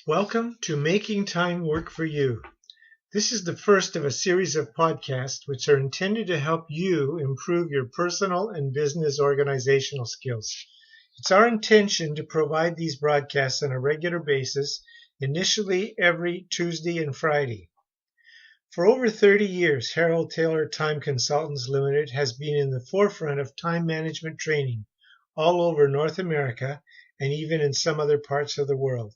Welcome to Making Time Work for You. This is the first of a series of podcasts which are intended to help you improve your personal and business organizational skills. It's our intention to provide these broadcasts on a regular basis, initially every Tuesday and Friday. For over 30 years, Harold Taylor Time Consultants Limited has been in the forefront of time management training all over North America and even in some other parts of the world.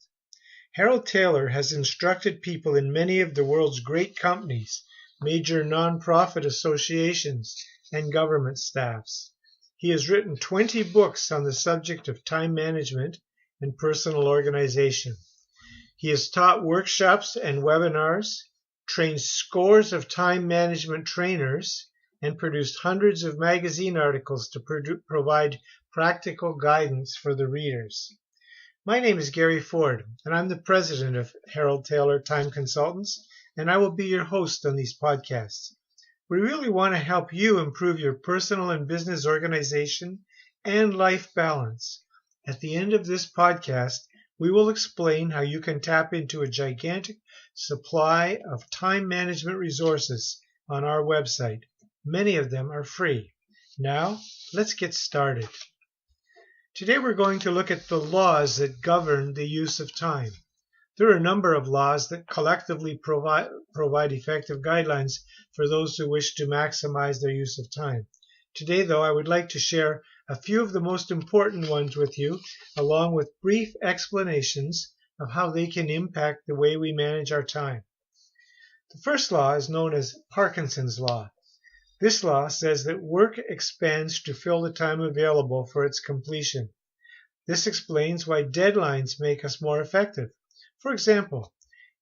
Harold Taylor has instructed people in many of the world's great companies, major nonprofit associations, and government staffs. He has written 20 books on the subject of time management and personal organization. He has taught workshops and webinars, trained scores of time management trainers, and produced hundreds of magazine articles to provide practical guidance for the readers. My name is Garry Ford, and I'm the president of Harold Taylor Time Consultants, and I will be your host on these podcasts. We really want to help you improve your personal and business organization and life balance. At the end of this podcast, we will explain how you can tap into a gigantic supply of time management resources on our website. Many of them are free. Now, let's get started. Today we're going to look at the laws that govern the use of time. There are a number of laws that collectively provide effective guidelines for those who wish to maximize their use of time. Today, though, I would like to share a few of the most important ones with you, along with brief explanations of how they can impact the way we manage our time. The first law is known as Parkinson's Law. This law says that work expands to fill the time available for its completion. This explains why deadlines make us more effective. For example,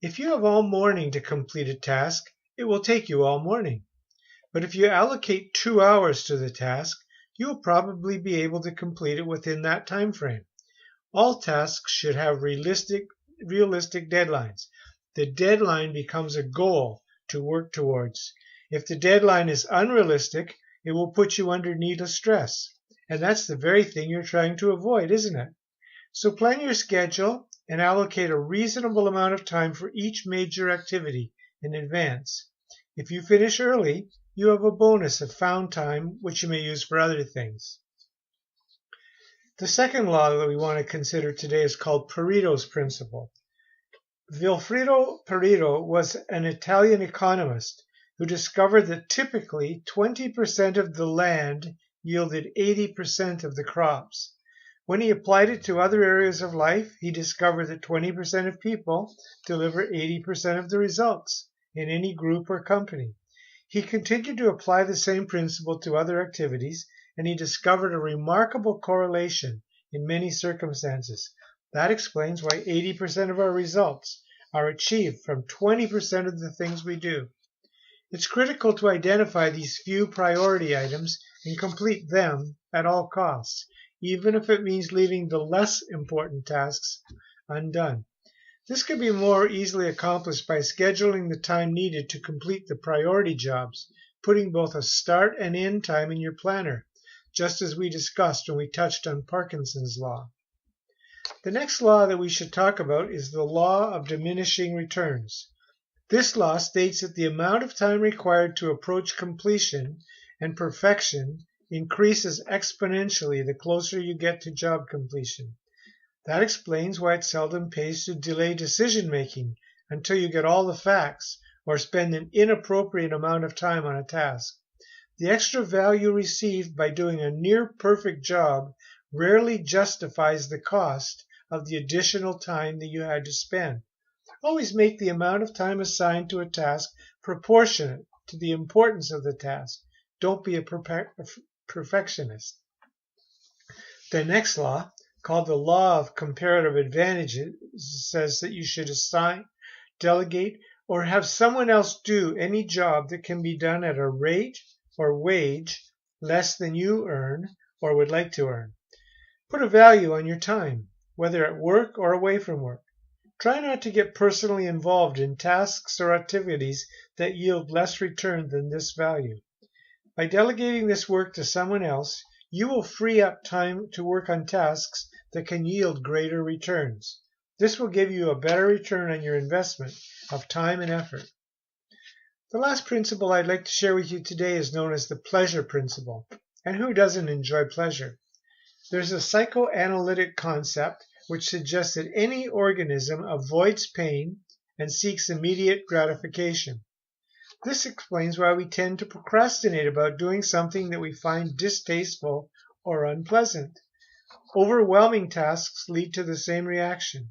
if you have all morning to complete a task, it will take you all morning. But if you allocate 2 hours to the task, you will probably be able to complete it within that time frame. All tasks should have realistic deadlines. The deadline becomes a goal to work towards. If the deadline is unrealistic, it will put you under needless stress. And that's the very thing you're trying to avoid, isn't it? So plan your schedule and allocate a reasonable amount of time for each major activity in advance. If you finish early, you have a bonus of found time, which you may use for other things. The second law that we want to consider today is called Pareto's principle. Vilfredo Pareto was an Italian economist who discovered that typically 20% of the land yielded 80% of the crops. When he applied it to other areas of life, he discovered that 20% of people deliver 80% of the results in any group or company. He continued to apply the same principle to other activities, and he discovered a remarkable correlation in many circumstances. That explains why 80% of our results are achieved from 20% of the things we do. It's critical to identify these few priority items and complete them at all costs, even if it means leaving the less important tasks undone. This can be more easily accomplished by scheduling the time needed to complete the priority jobs, putting both a start and end time in your planner, just as we discussed when we touched on Parkinson's Law. The next law that we should talk about is the law of diminishing returns. This law states that the amount of time required to approach completion and perfection increases exponentially the closer you get to job completion. That explains why it seldom pays to delay decision-making until you get all the facts or spend an inappropriate amount of time on a task. The extra value received by doing a near-perfect job rarely justifies the cost of the additional time that you had to spend. Always make the amount of time assigned to a task proportionate to the importance of the task. Don't be a perfectionist. The next law, called the law of comparative advantages, says that you should assign, delegate, or have someone else do any job that can be done at a rate or wage less than you earn or would like to earn. Put a value on your time, whether at work or away from work. Try not to get personally involved in tasks or activities that yield less return than this value. By delegating this work to someone else, you will free up time to work on tasks that can yield greater returns. This will give you a better return on your investment of time and effort. The last principle I'd like to share with you today is known as the pleasure principle. And who doesn't enjoy pleasure? There's a psychoanalytic concept which suggests that any organism avoids pain and seeks immediate gratification. This explains why we tend to procrastinate about doing something that we find distasteful or unpleasant. Overwhelming tasks lead to the same reaction.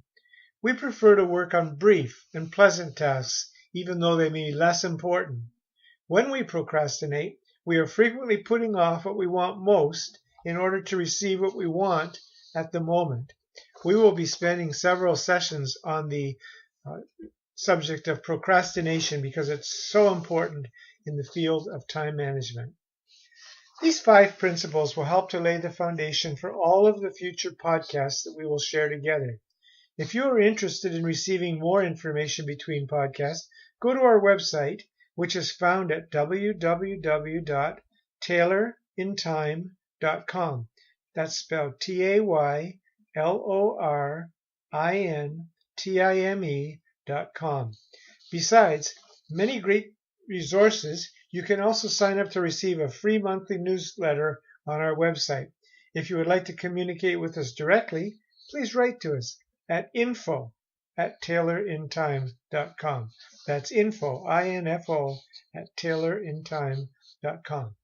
We prefer to work on brief and pleasant tasks, even though they may be less important. When we procrastinate, we are frequently putting off what we want most in order to receive what we want at the moment. We will be spending several sessions on the subject of procrastination because it's so important in the field of time management. These 5 principles will help to lay the foundation for all of the future podcasts that we will share together. If you are interested in receiving more information between podcasts, go to our website, which is found at www.taylorinTime.com. That's spelled TAYLORINTIME.com. Besides many great resources, you can also sign up to receive a free monthly newsletter on our website. If you would like to communicate with us directly, please write to us at info@taylorinTime.com. That's info, I-N-F-O, at taylorinTime.com.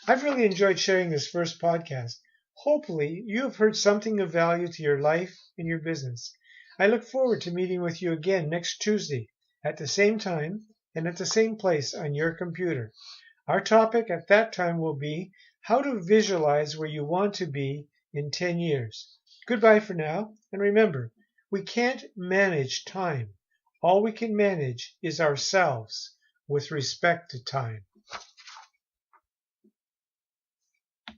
I've really enjoyed sharing this first podcast. Hopefully, you have heard something of value to your life and your business. I look forward to meeting with you again next Tuesday at the same time and at the same place on your computer. Our topic at that time will be how to visualize where you want to be in 10 years. Goodbye for now, and remember, we can't manage time. All we can manage is ourselves with respect to time.